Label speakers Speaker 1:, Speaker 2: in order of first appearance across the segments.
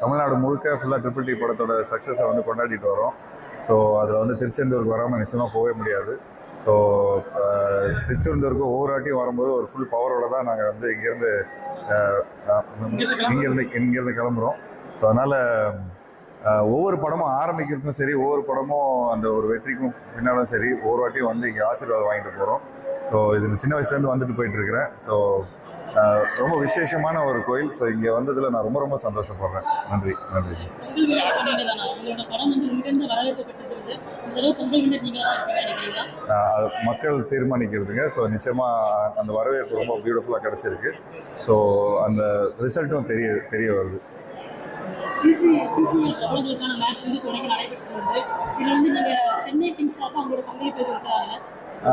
Speaker 1: தமிழ்நாடு முழுக்க ஃபுல்லாக triple D படத்தோட சக்ஸஸை வந்து கொண்டாடிட்டு வரோம். ஸோ அதில் வந்து திருச்செந்தூருக்கு வராமல் நிச்சயமாக போகவே முடியாது. ஸோ திருச்செந்தூருக்கு ஒவ்வொரு வாட்டியும் வரும்போது ஒரு ஃபுல் பவரோடு தான் நாங்கள் வந்து இங்கேருந்து கிளம்புறோம். ஸோ அதனால் ஒவ்வொரு படமும் ஆரம்பிக்கிறதுக்கும் சரி, ஒவ்வொரு படமும் அந்த ஒரு வெற்றிக்கும் பின்னாலும் சரி, ஒவ்வொரு வாட்டியும் வந்து இங்கே ஆசீர்வாதம் வாங்கிட்டு போகிறோம். ஸோ இது சின்ன வயசுலேருந்து வந்துட்டு போயிட்டுருக்கிறேன். ஸோ ரொம்ப விசேஷமான ஒரு கோயில். ஸோ இங்கே வந்ததில் நான் ரொம்ப ரொம்ப சந்தோஷப்படுறேன். நன்றி நன்றி. மக்கள் தீர்மானிக்கிறதுங்க. ஸோ நிச்சயமாக அந்த வரவேற்பு ரொம்ப பியூட்டிஃபுல்லாக கிடச்சிருக்கு. ஸோ அந்த ரிசல்ட்டும் தெரிய வருது.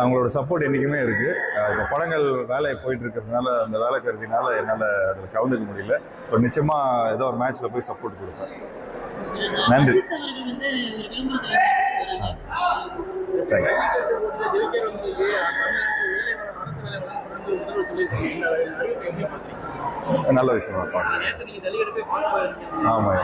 Speaker 1: அவங்களோட சப்போர்ட் என்றைக்குமே இருக்குது. இப்போ படங்கள் வேலை போயிட்டு இருக்கிறதுனால அந்த வேலை கருதினால என்னால் அதில் கலந்துக்க முடியல. இப்போ நிச்சயமாக ஏதோ ஒரு மேட்ச்சில் போய் சப்போர்ட் கொடுப்பேன். நன்றி. நல்ல விஷயம். ஆமாம்,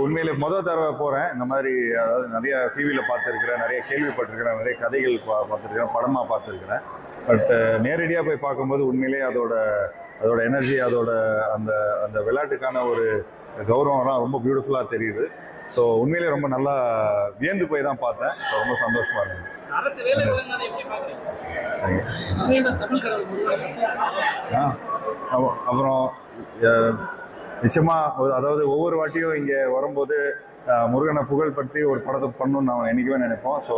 Speaker 1: உண்மையிலே முதல் தடவை போகிறேன். இந்த மாதிரி அதாவது நிறைய டிவியில் பார்த்துருக்கிறேன், நிறைய கேள்விப்பட்டிருக்கிறேன், நிறைய கதைகள் பார்த்துருக்கிறேன், படமாக பார்த்துருக்கிறேன். பட் நேரடியாக போய் பார்க்கும்போது உண்மையிலே அதோட எனர்ஜி, அதோட அந்த அந்த விளையாட்டுக்கான ஒரு கௌரவம்லாம் ரொம்ப பியூட்டிஃபுல்லாக தெரியுது. ஸோ உண்மையிலே ரொம்ப நல்லா வியந்து போய் தான் பார்த்தேன். ஸோ ரொம்ப சந்தோஷமாக இருந்தது. அப்புறம் நிச்சயமாக அதாவது ஒவ்வொரு வாட்டியும் இங்கே வரும்போது முருகனை புகழ்படுத்தி ஒரு படத்தை பண்ணணும்னு நான் என்றைக்குமே நினைப்போம். ஸோ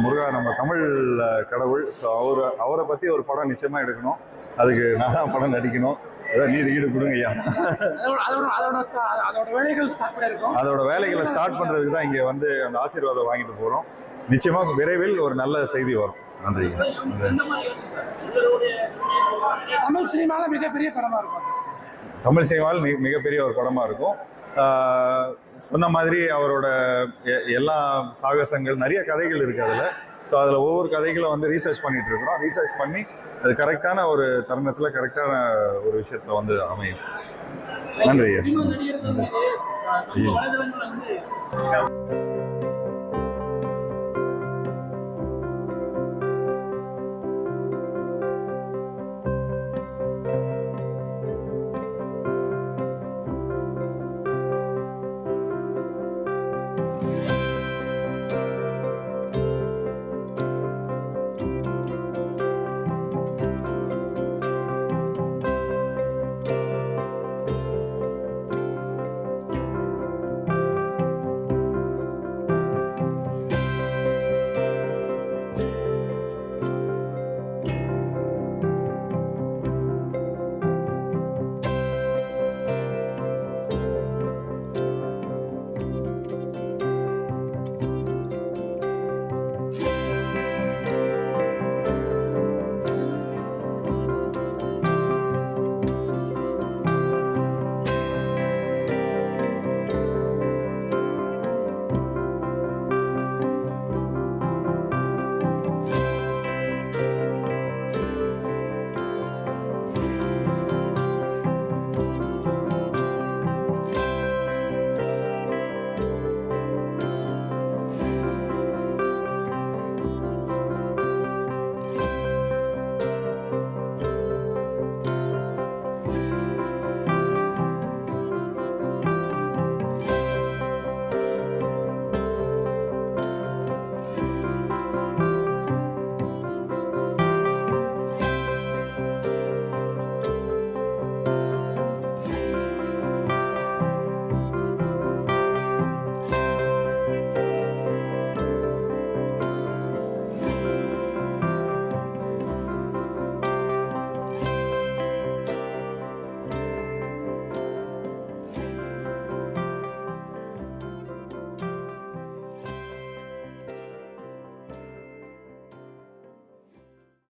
Speaker 1: முருகா நம்ம தமிழ் கடவுள். ஸோ அவரை பற்றி ஒரு படம் நிச்சயமாக எடுக்கணும். அதுக்கு நானாக படம் நடிக்கணும். ஏதாவது ஈடு கொடுங்க ஐயா. அதோட வேலைகளை ஸ்டார்ட் பண்ணுறதுக்கு தான் இங்கே வந்து அந்த ஆசீர்வாதம் வாங்கிட்டு போகிறோம். நிச்சயமாக விரைவில் ஒரு நல்ல செய்தி வரும். நன்றி.
Speaker 2: தமிழ் சினிமாவில் மிகப்பெரிய படமாக இருக்கும்.
Speaker 1: தமிழ் சினிமாவில் மிகப்பெரிய ஒரு படமாக இருக்கும். சொன்ன மாதிரி அவரோட எல்லா சாகசங்கள், நிறைய கதைகள் இருக்குது அதில். ஸோ அதில் ஒவ்வொரு கதைகளும் வந்து ரீசர்ச் பண்ணிட்டு இருக்கிறோம். ரீசர்ச் பண்ணி அது கரெக்டான ஒரு தருணத்தில் கரெக்டான ஒரு விஷயத்தில் வந்து அமையும். நன்றி.